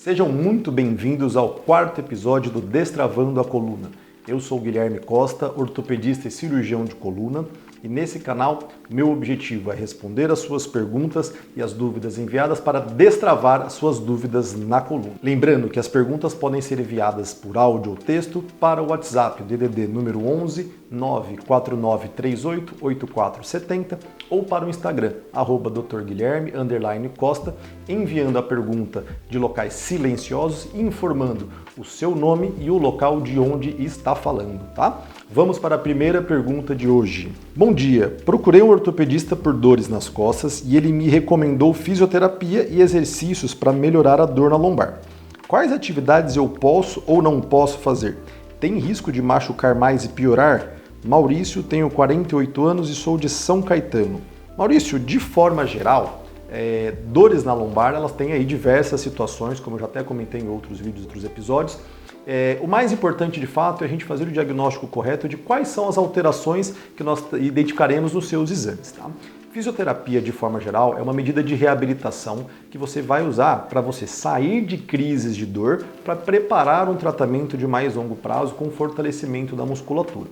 Sejam muito bem-vindos ao quarto episódio do Destravando a Coluna. Eu sou o Guilherme Costa, ortopedista e cirurgião de coluna, e nesse canal meu objetivo é responder as suas perguntas e as dúvidas enviadas para destravar as suas dúvidas na coluna. Lembrando que as perguntas podem ser enviadas por áudio ou texto para o WhatsApp, o DDD número 11 949388470 ou para o Instagram, @drguilherme_costa, enviando a pergunta de locais silenciosos e informando o seu nome e o local de onde está falando, tá? Vamos para a primeira pergunta de hoje. Bom dia, procurei um ortopedista por dores nas costas e ele me recomendou fisioterapia e exercícios para melhorar a dor na lombar. Quais atividades eu posso ou não posso fazer? Tem risco de machucar mais e piorar? Maurício, tenho 48 anos e sou de São Caetano. Maurício, de forma geral, dores na lombar, elas têm aí diversas situações, como eu já até comentei em outros vídeos, outros episódios. O mais importante, de fato, é a gente fazer o diagnóstico correto de quais são as alterações que nós identificaremos nos seus exames, tá? Fisioterapia, de forma geral, é uma medida de reabilitação que você vai usar para você sair de crises de dor para preparar um tratamento de mais longo prazo com fortalecimento da musculatura.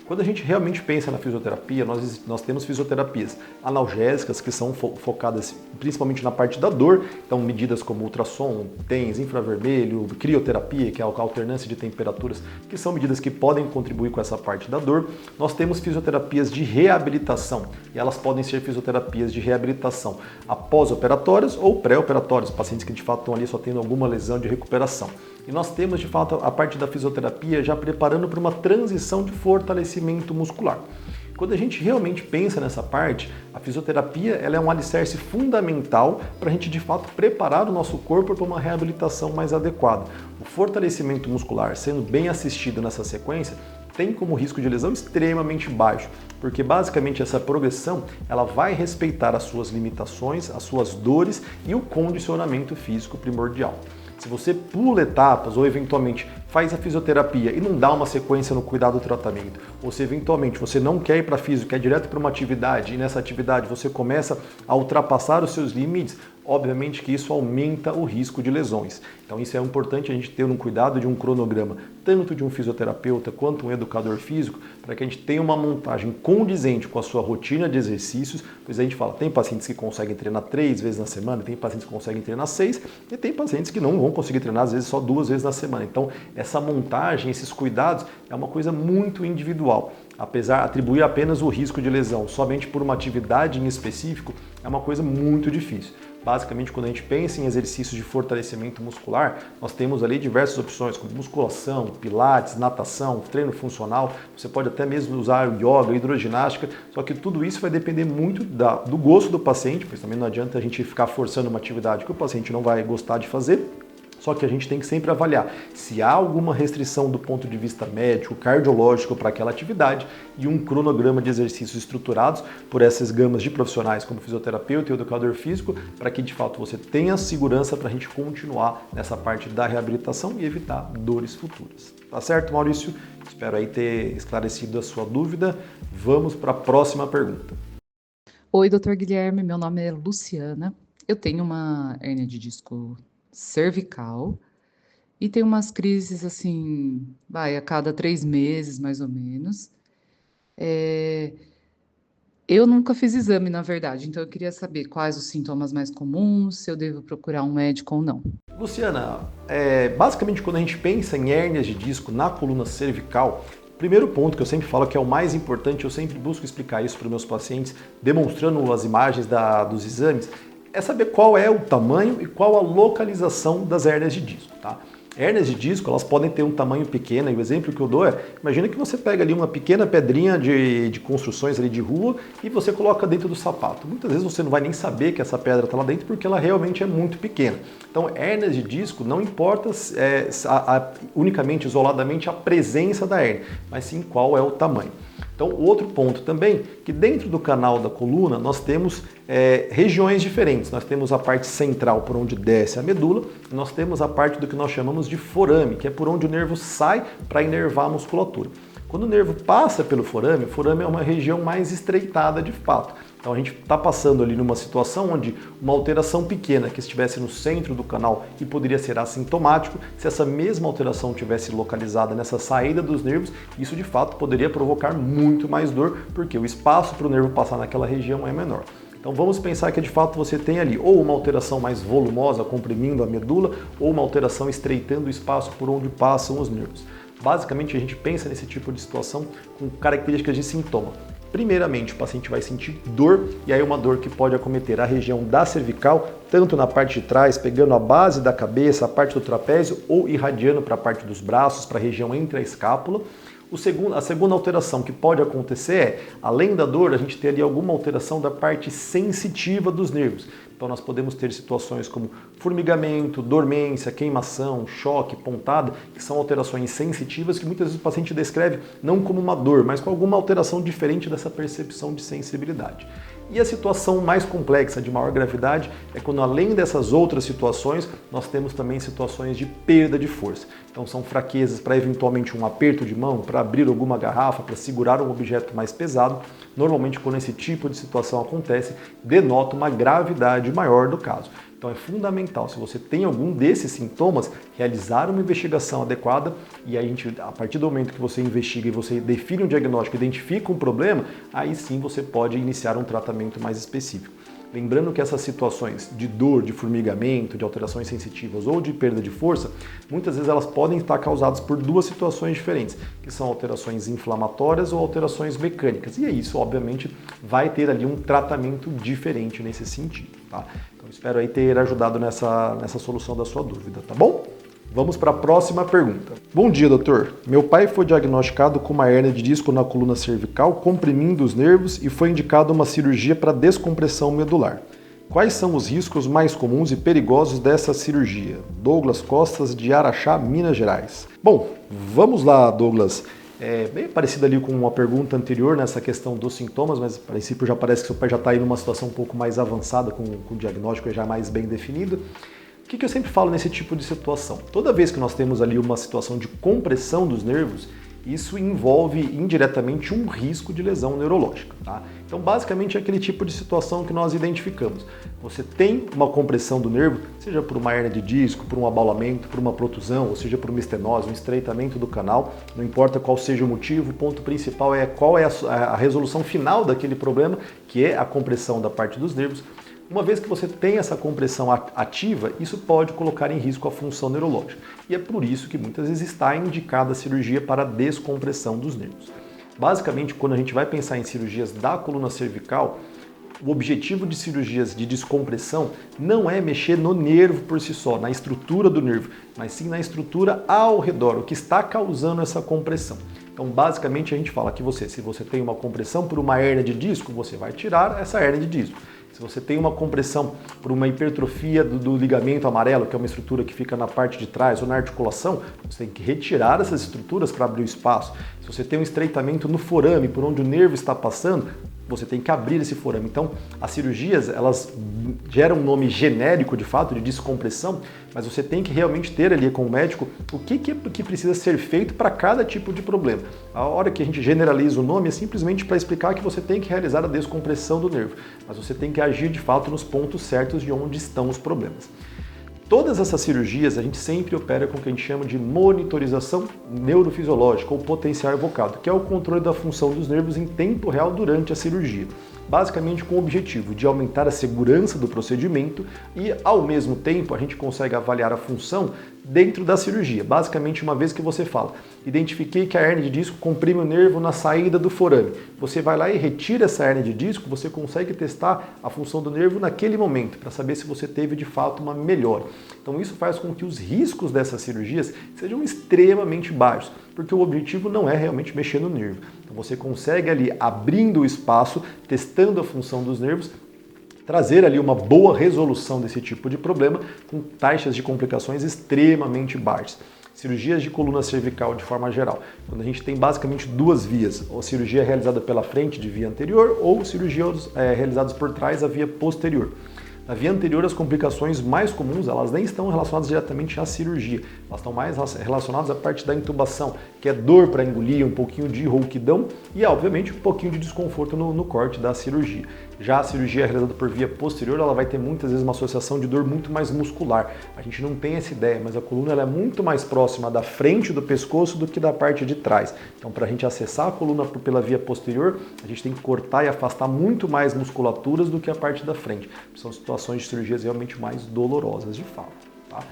Quando a gente realmente pensa na fisioterapia, nós temos fisioterapias analgésicas que são focadas principalmente na parte da dor, então medidas como ultrassom, TENS, infravermelho, crioterapia, que é a alternância de temperaturas, que são medidas que podem contribuir com essa parte da dor. Nós temos fisioterapias de reabilitação, e elas podem ser fisioterapias de reabilitação após-operatórias ou pré-operatórias, pacientes que de fato estão ali só tendo alguma lesão de recuperação. E nós temos, de fato, a parte da fisioterapia já preparando para uma transição de fortalecimento muscular. Quando a gente realmente pensa nessa parte, a fisioterapia ela é um alicerce fundamental para a gente, de fato, preparar o nosso corpo para uma reabilitação mais adequada. O fortalecimento muscular, sendo bem assistido nessa sequência, tem como risco de lesão extremamente baixo, porque basicamente essa progressão ela vai respeitar as suas limitações, as suas dores e o condicionamento físico primordial. Se você pula etapas ou eventualmente faz a fisioterapia e não dá uma sequência no cuidado do tratamento, ou se eventualmente você não quer ir para a fisio, quer direto para uma atividade e nessa atividade você começa a ultrapassar os seus limites, obviamente que isso aumenta o risco de lesões. Então isso é importante a gente ter um cuidado de um cronograma, tanto de um fisioterapeuta quanto um educador físico, para que a gente tenha uma montagem condizente com a sua rotina de exercícios, pois a gente fala, tem pacientes que conseguem treinar 3 vezes na semana, tem pacientes que conseguem treinar 6 e tem pacientes que não vão conseguir treinar às vezes só 2 vezes na semana. Então essa montagem, esses cuidados é uma coisa muito individual. Apesar de atribuir apenas o risco de lesão somente por uma atividade em específico, é uma coisa muito difícil. Basicamente, quando a gente pensa em exercícios de fortalecimento muscular, nós temos ali diversas opções, como musculação, pilates, natação, treino funcional. Você pode até mesmo usar yoga, hidroginástica, só que tudo isso vai depender muito do gosto do paciente, pois também não adianta a gente ficar forçando uma atividade que o paciente não vai gostar de fazer. Só que a gente tem que sempre avaliar se há alguma restrição do ponto de vista médico, cardiológico para aquela atividade e um cronograma de exercícios estruturados por essas gamas de profissionais como fisioterapeuta e educador físico, para que de fato você tenha segurança para a gente continuar nessa parte da reabilitação e evitar dores futuras. Tá certo, Maurício? Espero aí ter esclarecido a sua dúvida. Vamos para a próxima pergunta. Oi, Dr. Guilherme, meu nome é Luciana. Eu tenho uma hérnia de disco cervical e tenho umas crises assim, a cada 3 meses, mais ou menos. Eu nunca fiz exame, na verdade, então eu queria saber quais os sintomas mais comuns, se eu devo procurar um médico ou não. Luciana, basicamente quando a gente pensa em hérnias de disco na coluna cervical, o primeiro ponto que eu sempre falo que é o mais importante, eu sempre busco explicar isso para os meus pacientes, demonstrando as imagens dos exames, é saber qual é o tamanho e qual a localização das hérnias de disco, tá? Hérnias de disco, elas podem ter um tamanho pequeno, e o exemplo que eu dou imagina que você pega ali uma pequena pedrinha de construções ali de rua e você coloca dentro do sapato. Muitas vezes você não vai nem saber que essa pedra está lá dentro porque ela realmente é muito pequena. Então, hérnias de disco não importa unicamente, isoladamente, a presença da hérnia, mas sim qual é o tamanho. Então, outro ponto também, que dentro do canal da coluna nós temos regiões diferentes. Nós temos a parte central por onde desce a medula, e nós temos a parte do que nós chamamos de forame, que é por onde o nervo sai para inervar a musculatura. Quando o nervo passa pelo forame, o forame é uma região mais estreitada de fato. Então a gente está passando ali numa situação onde uma alteração pequena que estivesse no centro do canal e poderia ser assintomático, se essa mesma alteração tivesse localizada nessa saída dos nervos, isso de fato poderia provocar muito mais dor, porque o espaço para o nervo passar naquela região é menor. Então vamos pensar que de fato você tem ali ou uma alteração mais volumosa comprimindo a medula ou uma alteração estreitando o espaço por onde passam os nervos. Basicamente a gente pensa nesse tipo de situação com características de sintoma. Primeiramente, o paciente vai sentir dor, e aí uma dor que pode acometer a região da cervical, tanto na parte de trás, pegando a base da cabeça, a parte do trapézio, ou irradiando para a parte dos braços, para a região entre a escápula. A segunda alteração que pode acontecer é, além da dor, a gente ter ali alguma alteração da parte sensitiva dos nervos. Então nós podemos ter situações como formigamento, dormência, queimação, choque, pontada, que são alterações sensitivas que muitas vezes o paciente descreve não como uma dor, mas com alguma alteração diferente dessa percepção de sensibilidade. E a situação mais complexa, de maior gravidade, é quando além dessas outras situações, nós temos também situações de perda de força. Então são fraquezas para eventualmente um aperto de mão, para abrir alguma garrafa, para segurar um objeto mais pesado. Normalmente quando esse tipo de situação acontece, denota uma gravidade maior do caso. Então é fundamental, se você tem algum desses sintomas, realizar uma investigação adequada e aí a partir do momento que você investiga e você define um diagnóstico, identifica um problema, aí sim você pode iniciar um tratamento mais específico. Lembrando que essas situações de dor, de formigamento, de alterações sensitivas ou de perda de força, muitas vezes elas podem estar causadas por duas situações diferentes, que são alterações inflamatórias ou alterações mecânicas. E isso, obviamente, vai ter ali um tratamento diferente nesse sentido, tá? Então, espero aí ter ajudado nessa solução da sua dúvida, tá bom? Vamos para a próxima pergunta. Bom dia, doutor. Meu pai foi diagnosticado com uma hérnia de disco na coluna cervical, comprimindo os nervos e foi indicada uma cirurgia para descompressão medular. Quais são os riscos mais comuns e perigosos dessa cirurgia? Douglas Costas, de Araxá, Minas Gerais. Bom, vamos lá, Douglas. É bem parecido ali com uma pergunta anterior nessa questão dos sintomas, mas a princípio já parece que seu pai já está aí numa situação um pouco mais avançada, com o diagnóstico já mais bem definido. O que eu sempre falo nesse tipo de situação? Toda vez que nós temos ali uma situação de compressão dos nervos, isso envolve indiretamente um risco de lesão neurológica, tá? Então, basicamente, é aquele tipo de situação que nós identificamos. Você tem uma compressão do nervo, seja por uma hérnia de disco, por um abaulamento, por uma protusão, ou seja, por uma estenose, um estreitamento do canal, não importa qual seja o motivo, o ponto principal é qual é a resolução final daquele problema, que é a compressão da parte dos nervos. Uma vez que você tem essa compressão ativa, isso pode colocar em risco a função neurológica. E é por isso que muitas vezes está indicada a cirurgia para a descompressão dos nervos. Basicamente, quando a gente vai pensar em cirurgias da coluna cervical, o objetivo de cirurgias de descompressão não é mexer no nervo por si só, na estrutura do nervo, mas sim na estrutura ao redor, o que está causando essa compressão. Então, basicamente, a gente fala que se você tem uma compressão por uma hérnia de disco, você vai tirar essa hérnia de disco. Se você tem uma compressão por uma hipertrofia do ligamento amarelo, que é uma estrutura que fica na parte de trás ou na articulação, você tem que retirar essas estruturas para abrir o espaço. Se você tem um estreitamento no forame, por onde o nervo está passando, você tem que abrir esse forame. Então, as cirurgias, elas geram um nome genérico, de fato, de descompressão, mas você tem que realmente ter ali com o médico o que precisa ser feito para cada tipo de problema. A hora que a gente generaliza o nome é simplesmente para explicar que você tem que realizar a descompressão do nervo, mas você tem que agir, de fato, nos pontos certos de onde estão os problemas. Todas essas cirurgias a gente sempre opera com o que a gente chama de monitorização neurofisiológica ou potencial evocado, que é o controle da função dos nervos em tempo real durante a cirurgia. Basicamente com o objetivo de aumentar a segurança do procedimento e, ao mesmo tempo, a gente consegue avaliar a função dentro da cirurgia. Basicamente, uma vez que você fala, identifiquei que a hérnia de disco comprime o nervo na saída do forame. Você vai lá e retira essa hérnia de disco, você consegue testar a função do nervo naquele momento, para saber se você teve de fato uma melhora. Então isso faz com que os riscos dessas cirurgias sejam extremamente baixos, porque o objetivo não é realmente mexer no nervo. Então você consegue ali, abrindo o espaço, testando a função dos nervos, trazer ali uma boa resolução desse tipo de problema com taxas de complicações extremamente baixas. Cirurgias de coluna cervical de forma geral, quando a gente tem basicamente duas vias, ou cirurgia realizada pela frente de via anterior ou cirurgias realizadas por trás da via posterior. Na via anterior, as complicações mais comuns, elas nem estão relacionadas diretamente à cirurgia, elas estão mais relacionadas à parte da intubação, que é dor para engolir, um pouquinho de rouquidão e, obviamente, um pouquinho de desconforto no corte da cirurgia. Já a cirurgia realizada por via posterior, ela vai ter muitas vezes uma associação de dor muito mais muscular. A gente não tem essa ideia, mas a coluna ela é muito mais próxima da frente do pescoço do que da parte de trás. Então, para a gente acessar a coluna pela via posterior, a gente tem que cortar e afastar muito mais musculaturas do que a parte da frente. São situações de cirurgias realmente mais dolorosas de fato. Tá?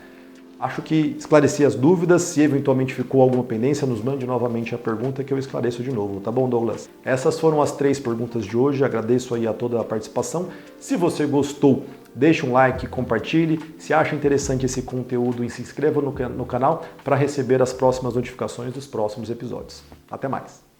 Acho que esclareci as dúvidas. Se eventualmente ficou alguma pendência, nos mande novamente a pergunta que eu esclareço de novo, tá bom, Douglas? Essas foram as 3 perguntas de hoje. Agradeço aí a toda a participação. Se você gostou, deixe um like, compartilhe. Se acha interessante esse conteúdo, se inscreva no canal para receber as próximas notificações dos próximos episódios. Até mais!